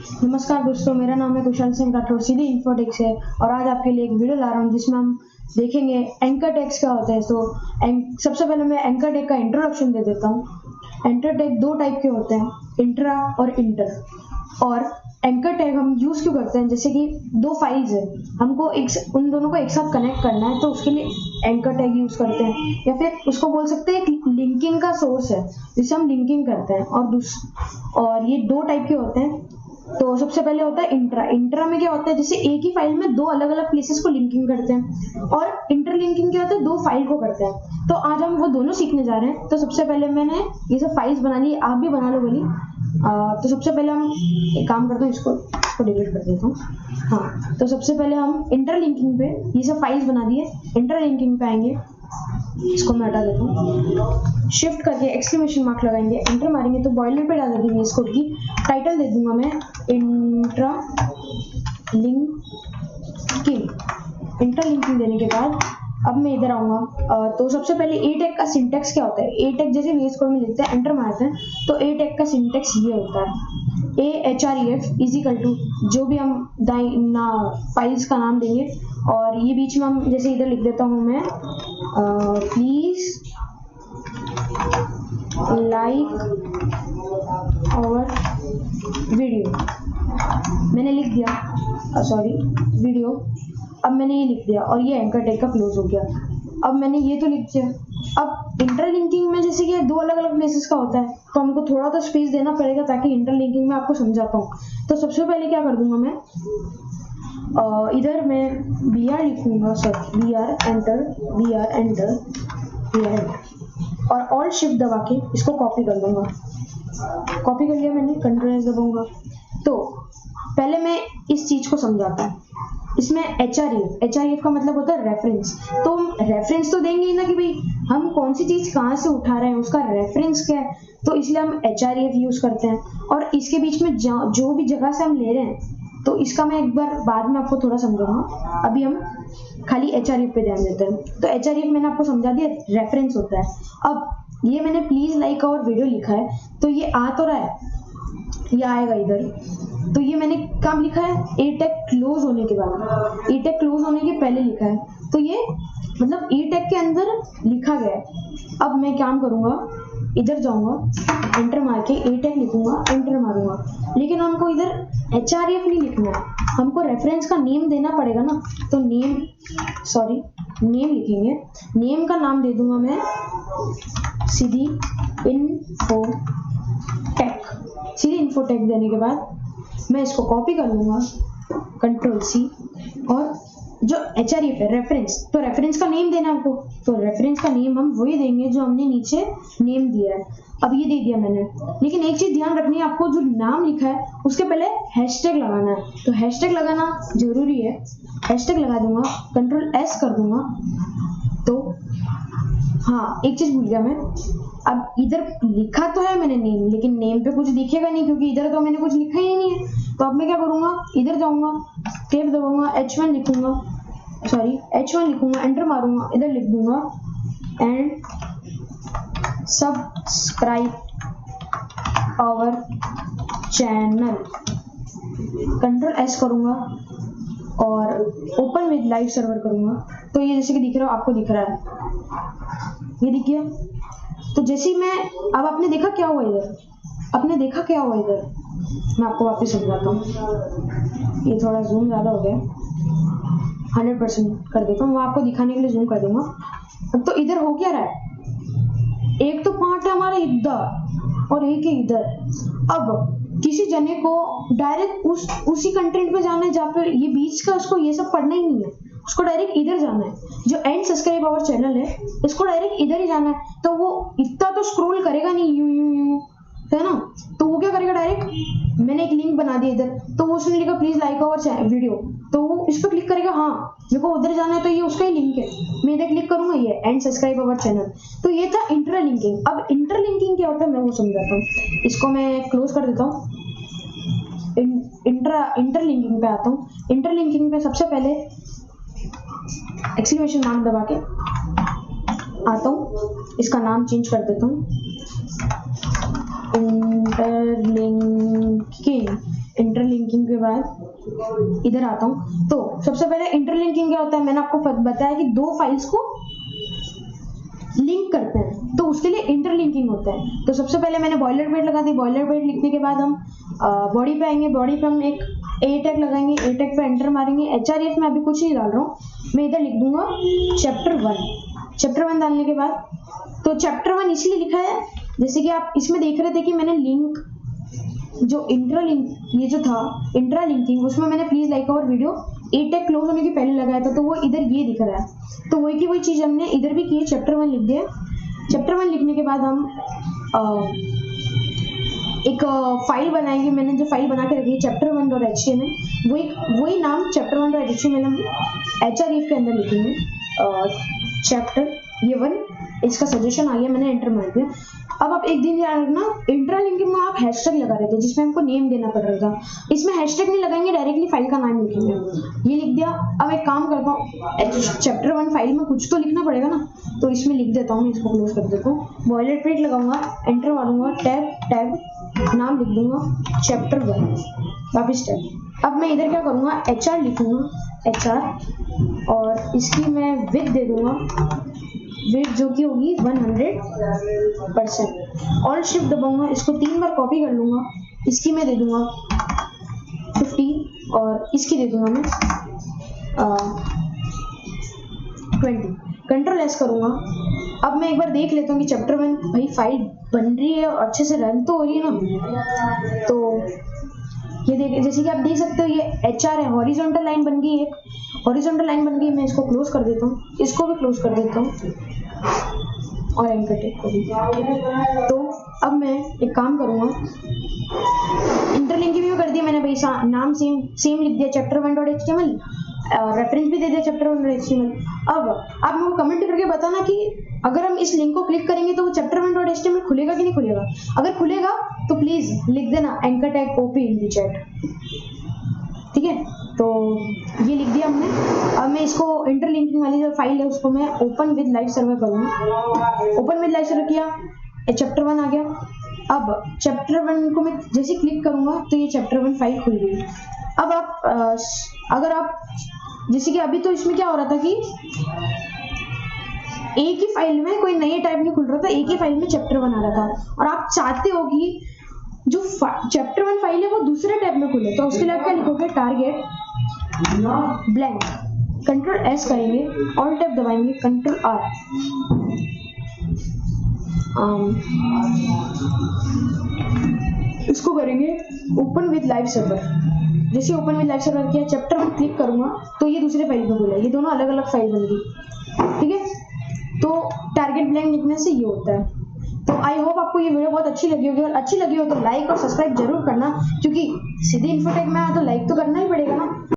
नमस्कार दोस्तों, मेरा नाम है कुशल सिंह राठौर, सीधी इन्फोटेक से। और आज आपके लिए एक वीडियो ला रहा हूँ जिसमें हम देखेंगे एंकर टैग्स क्या होते हैं। तो सबसे पहले मैं एंकर टैग का इंट्रोडक्शन दे देता हूँ। एंकर टैग दो टाइप के होते हैं, इंट्रा और इंटर। और एंकर टैग हम यूज़ क्यों करते हैं, जैसे कि दो फाइल्स है, हमको उन दोनों को एक साथ कनेक्ट करना है, तो उसके लिए एंकर टैग यूज़ करते हैं। या फिर उसको बोल सकते हैं एक लिंकिंग का सोर्स है जिससे हम लिंकिंग करते हैं। और ये दो टाइप के होते हैं। तो सबसे पहले होता है इंट्रा। इंट्रा में क्या होता है, जैसे एक ही फाइल में दो अलग अलग प्लेसेस को लिंकिंग करते हैं। और इंटरलिंकिंग क्या होता है, दो फाइल को करते हैं। तो आज हम वो दोनों सीखने जा रहे हैं। तो सबसे पहले मैंने ये सब फाइल्स बना ली, आप भी बना लो बोली। तो सबसे पहले हम एक काम करते हैं, इसको डिलीट कर देता हूँ। हाँ, तो सबसे पहले हम इंटरलिंकिंग पे ये सब फाइल्स बना दिए। इंटरलिंकिंग पे आएंगे, इसको मैं हटा देता हूँ, शिफ्ट करके एक्सक्लेमेशन मार्क लगाएंगे, एंटर मारेंगे तो बॉयलर पे डाल देंगे इस कोड की। टाइटल दे दूंगा मैं इंट्रा लिंकिंग। इंटरलिंकिंग देने के बाद अब मैं इधर आऊंगा। तो सबसे पहले ए टैग का सिंटेक्स क्या होता है। ए टैग जैसे VS कोड में लिखते हैं, एंटर मारते हैं तो ए टैग का सिंटेक्स ये होता है, AHREF इजिकल टू जो भी हम दाइना फाइल्स का नाम देंगे। और ये बीच में हम जैसे इधर लिख देता हूँ मैं, प्लीज लाइक आवर वीडियो। मैंने लिख दिया, सॉरी वीडियो। अब मैंने ये लिख दिया और ये एंकर टैग का क्लोज हो गया। अब मैंने ये तो लिख दिया। अब इंटरलिंकिंग में जैसे कि दो अलग अलग प्लेसेस का होता है, तो हमको थोड़ा तो स्पेस देना पड़ेगा ताकि इंटरलिंकिंग में आपको समझा पाऊँ। तो सबसे पहले क्या कर दूंगा मैं, इधर मैं br लिखूंगा, सॉरी br एंटर और ऑल्ट शिफ्ट दबा के इसको कॉपी कर लूंगा। कॉपी कर लिया मैंने, कंट्रोल S दबाऊंगा। तो पहले मैं इस चीज को समझाता हूँ। इसमें HREF का मतलब होता है रेफरेंस। तो हम रेफरेंस तो देंगे ही ना कि भाई हम कौन सी चीज कहाँ से उठा रहे हैं, उसका रेफरेंस क्या है। तो इसलिए हम HREF यूज करते हैं। और इसके बीच में जो भी जगह से हम ले रहे हैं, तो इसका मैं एक बार बाद में आपको थोड़ा समझाऊंगा। अभी हम खाली HREF पे ध्यान देते हैं। तो HREF मैंने आपको समझा दिया, रेफरेंस होता है। अब ये मैंने प्लीज लाइक और वीडियो लिखा है, तो ये आ तो रहा है, ये आएगा इधर। तो ये मैंने कब लिखा है, ए टैग क्लोज होने के बाद, ए टैग क्लोज होने के पहले लिखा है। तो ये मतलब ए टैग के अंदर लिखा गया है। अब मैं क्या करूंगा, इधर जाऊंगा, एंटर मार के ए टैग लिखूंगा, एंटर मारूंगा। लेकिन हमको इधर HREF नहीं लिखना है, हमको रेफरेंस का नेम देना पड़ेगा ना। तो नेम लिखेंगे। नेम का नाम दे दूंगा मैं सीधी इन्फोटेक देने के बाद मैं इसको कॉपी कर लूंगा, कंट्रोल C। और जो HREF है रेफरेंस, तो रेफरेंस का नेम देना हमको, तो रेफरेंस का नेम हम वही देंगे जो हमने नीचे नेम दिया है। अब ये दे दिया मैंने, लेकिन एक चीज ध्यान रखनी है आपको, जो नाम लिखा है उसके पहले हैशटैग लगाना है। तो हैशटैग लगाना जरूरी है। हैशटैग लगा दूंगा, कंट्रोल S कर दूंगा। तो हाँ, एक चीज भूल गया मैं, अब इधर लिखा तो है मैंने नेम, लेकिन नेम पे कुछ दिखेगा नहीं क्योंकि इधर तो मैंने कुछ लिखा ही नहीं है। तो अब मैं क्या करूंगा, इधर जाऊंगा, टेप दबाऊंगा, H1 लिखूंगा, एंटर मारूंगा, इधर लिख दूंगा and subscribe our channel, control S करूंगा और ओपन विद लाइव सर्वर करूंगा। तो ये जैसे कि दिख रहा है, आपको दिख रहा है, ये दिख गया। तो जैसे मैं, अब आपने देखा क्या हुआ इधर, मैं आपको वापस समझाता हूँ। ये थोड़ा जूम ज़्यादा हो गया, 100% कर देता हूँ, मैं आपको दिखाने के लिए जूम कर दूंगा। अब तो इधर हो क्या रहा है, एक तो पार्ट है हमारा इधर और एक है इधर। अब किसी जने को डायरेक्ट उसी कंटेंट पे जाना है जहाँ पे ये बीच का, उसको ये सब पढ़ना ही नहीं है, उसको डायरेक्ट इधर जाना है। जो एंड सब्सक्राइब आवर चैनल है, इसको डायरेक्ट इधर ही जाना है। तो वो इतना तो स्क्रॉल करेगा नहीं, यूं है ना। तो वो क्या करेगा, डायरेक्ट मैंने एक लिंक बना दिया इधर, तो वो उसने लिखा प्लीज लाइक आवर वीडियो, तो वो इस पर क्लिक करेगा। हाँ, मेरे को उधर जाना है तो ये उसका ही लिंक है, मैं इधर क्लिक करूंगा, ये एंड सब्सक्राइब आवर चैनल। तो ये था इंटरलिंकिंग। अब इंटरलिंकिंग क्या होता है मैं वो समझाता हूँ। इसको मैं क्लोज कर देता हूँ, इंटरलिंकिंग पे आता हूँ। इंटरलिंकिंग पे सबसे पहले एक्सक्लेमेशन मार्क दबा के आता हूँ, इसका नाम चेंज कर देता हूँ, इंटरलिंकिंग बाद इधर आता हूँ। तो सबसे पहले इंटरलिंकिंग क्या होता है, मैंने आपको बताया कि दो फाइल्स को लिंक करते हैं, तो उसके लिए इंटरलिंकिंग होता है। तो सबसे पहले मैंने बॉयलर प्लेट लगा दी। बॉयलर प्लेट लिखने के बाद हम बॉडी पे आएंगे। बॉडी पे हम एक ए टैग लगाएंगे। ए टैग पे एंटर मारेंगे। HREF में अभी कुछ नहीं डाल रहा हूँ, मैं इधर लिख दूंगा चैप्टर 1। चैप्टर 1 डालने के बाद, तो चैप्टर 1 इसलिए लिखा है, जैसे कि आप इसमें देख रहे थे कि मैंने लिंक जो इंट्रालिंक ये जो था इंट्रालिंकिंग, उसमें मैंने प्लीज लाइक और वीडियो ए टैग क्लोज होने के पहले लगाया था, तो वो इधर ये दिख रहा है। तो वही की वही चीज हमने इधर भी की है, चैप्टर 1 लिख दिया। चैप्टर 1 लिखने के बाद हम एक फाइल बनाएंगे। मैंने जो फाइल बना के रखी है chapter1.html, वही नाम chapter1.html हम HREF के अंदर लिखेंगे। चैप्टर ये 1 इसका सजेशन आ गया, मैंने एंटर मार दिया। अब आप एक दिन याद रखना, इंट्रालिंकिंग में आप हैशटैग लगा रहे थे जिसमें हमको नेम देना पड़ रहा था। इसमें हैशटैग नहीं लगाएंगे, डायरेक्टली फाइल का नाम लिखेंगे। ये लिख दिया। अब एक काम करता हूँ, चैप्टर 1 फाइल में कुछ तो लिखना पड़ेगा ना, तो इसमें लिख देता हूँ। मैं इसको क्लोज कर देता हूँ। बॉयलर प्लेट लगाऊंगा, एंटर मारूंगा, टैब नाम लिख दूंगा चैप्टर 1, वापिस टैब। अब मैं इधर क्या करूंगा, HR लिखूंगा, HR, और इसकी मैं विड्थ दे दूंगा, विड्थ जो कि होगी 100%। ऑल्ट शिफ्ट दबाऊंगा, इसको 3 बार कॉपी कर लूंगा। इसकी मैं दे दूंगा 50 और इसकी दे दूंगा मैं 20। कंट्रोल S करूंगा। अब मैं एक बार देख लेता हूँ कि चैप्टर 1 भाई फाइल बन रही है और अच्छे से रन तो हो रही है ना। तो ये देखिए, जैसे कि आप देख सकते हो ये HR है, हॉरिजॉन्टल लाइन बन गई, एक हॉरिजॉन्टल लाइन बन गई। मैं इसको क्लोज कर देता हूँ, इसको भी क्लोज कर देता हूँ और एंकर टैग को भी। तो अब मैं एक काम करूंगा, इंटरलिंकिंग भी कर दिया मैंने भाई, नाम सेम लिख दिया chapter1.html, रेफरेंस भी दे दिया chapter1.html। अब आप मेरे को कमेंट करके बताना कि अगर हम इस लिंक को क्लिक करेंगे तो वो chapter1.html खुलेगा कि नहीं खुलेगा। अगर खुलेगा तो प्लीज लिख देना anchor tag OP in the chat, ठीक है। तो ये लिख दिया हमने। अब मैं इसको इंटरलिंकिंग वाली जो फाइल है उसको मैं ओपन विद लाइव सर्वर करूँगा। ओपन विद लाइव सर्वर किया, चैप्टर 1 आ गया। अब चैप्टर 1 को मैं जैसे क्लिक करूंगा तो ये चैप्टर 1 फाइल खुल गई। अब आप अगर आप जैसे कि अभी तो इसमें क्या हो रहा था कि एक ही फाइल में कोई नए टाइप नहीं खुल रहा था, एक ही फाइल में चैप्टर 1 आ रहा था, और आप चाहते हो कि जो चैप्टर 1 फाइल है वो दूसरे टैब में खुले, तो उसके लिए आप क्या लिखोगे, टारगेट ब्लैंक, कंट्रोल S करेंगे, ऑल्ट टैब दबाएंगे, कंट्रोल R, इसको करेंगे ओपन विद लाइव सर्वर। जैसे ओपन विद लाइव सर्वर किया, चैप्टर 1 क्लिक करूंगा तो ये दूसरे फाइल में खुला, ये दोनों अलग अलग फाइल बन गई, ठीक है। तो टारगेट ब्लैंक लिखने से ये होता है। तो आई होप आपको ये वीडियो बहुत अच्छी लगी होगी, और अच्छी लगी हो तो लाइक और सब्सक्राइब जरूर करना, क्योंकि सीधी इन्फोटेक में आया तो लाइक तो करना ही पड़ेगा ना।